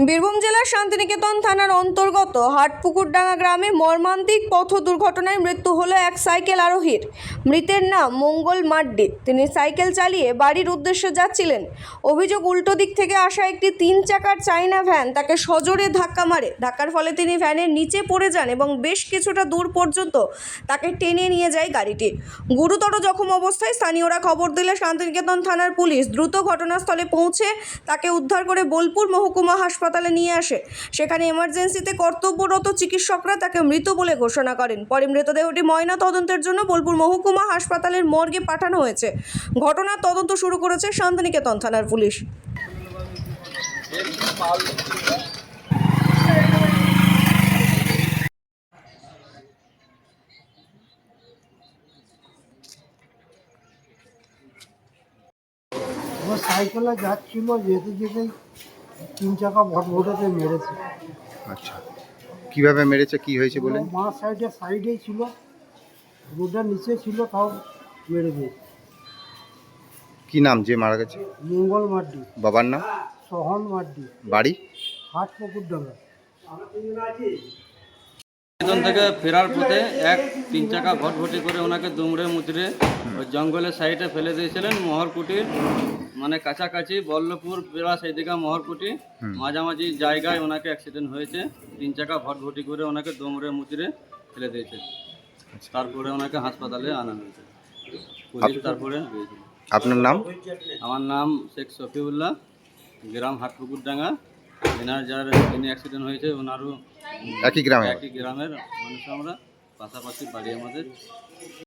বীরভূম জেলার শান্তিনিকেতন থানার অন্তর্গত হাটপুকুরডাঙ্গা গ্রামে মর্মান্তিক পথ দুর্ঘটনায় মৃত্যু হলো এক সাইকেল আরোহীর। মৃতের নাম মঙ্গল মাড্ডি। তিনি সাইকেল চালিয়ে বাড়ির উদ্দেশ্যে যাচ্ছিলেন। অভিযোগ, উল্টো দিক থেকে আসা একটি 3 চাকার চাইনা ভ্যান তাকে সজোরে ধাক্কা মারে। ধাক্কার ফলে তিনি ভ্যানের নিচে পড়ে যান এবং বেশ কিছুটা দূর পর্যন্ত তাকে টেনে নিয়ে যায় গাড়িটি। গুরুতর জখম অবস্থায় স্থানীয়রা খবর দিলে শান্তিনিকেতন থানার পুলিশ দ্রুত ঘটনাস্থলে পৌঁছে তাকে উদ্ধার করে বোলপুর মহকুমা হাসপাতালে নিয়ে আসে। সেখানে এমার্জেন্সিতে কর্তব্যরত চিকিৎসকরা তাকে মৃত বলে ঘোষণা করেন। পরে মৃতদেহটি ময়না তদন্তের জন্য বোলপুর মহকুমা হাসপাতালের মর্গে পাঠানো হয়েছে। ঘটনার তদন্ত শুরু করেছে শান্তিনিকেতন থানার পুলিশ। ও সাইকেলে যাচ্ছিল, যেতে যেতেই 3 চাকা ভটভটাতে মেরেছে। আচ্ছা, কিভাবে মেরেছে, কি হয়েছে বলেন? মার সাইডেই ছিল, রোডের নিচে ছিল, তাও মেরে দিয়েছে। কি নাম যে মারা গেছে? মঙ্গল মাড্ডি। বাবার নাম? সোহন মাড্ডি। বাড়ি? হাটপুকুরডাঙ্গা। নিকেতন থেকে ফেরার পথে এক 3 চাকা ভটভটি করে ওনাকে দুমড়ে মুচড়ে ওই জঙ্গলের সাইডে ফেলে দিয়েছিলেন। মহরকুটির মানে কাছাকাছি বল্লভপুর বেড়া সেই দিকে মহরকুটি মাঝামাঝি জায়গায় ওনাকে অ্যাক্সিডেন্ট হয়েছে। 3 চাকা ভটভটি করে ওনাকে দুমড়ে মুচড়ে ফেলে দিয়েছে। তারপরে ওনাকে হাসপাতালে আনা হয়েছে, পুলিশ তারপরে গিয়েছিল। আপনার নাম? আমার নাম শেখ শফিউল্লাহ, গ্রাম হাটপুকুরডাঙ্গা। যিনি অ্যাক্সিডেন্ট হয়েছে ওনারও একই গ্রামে? একই গ্রামের মানুষ, আমরা পাশাপাশি বাড়ি আমাদের।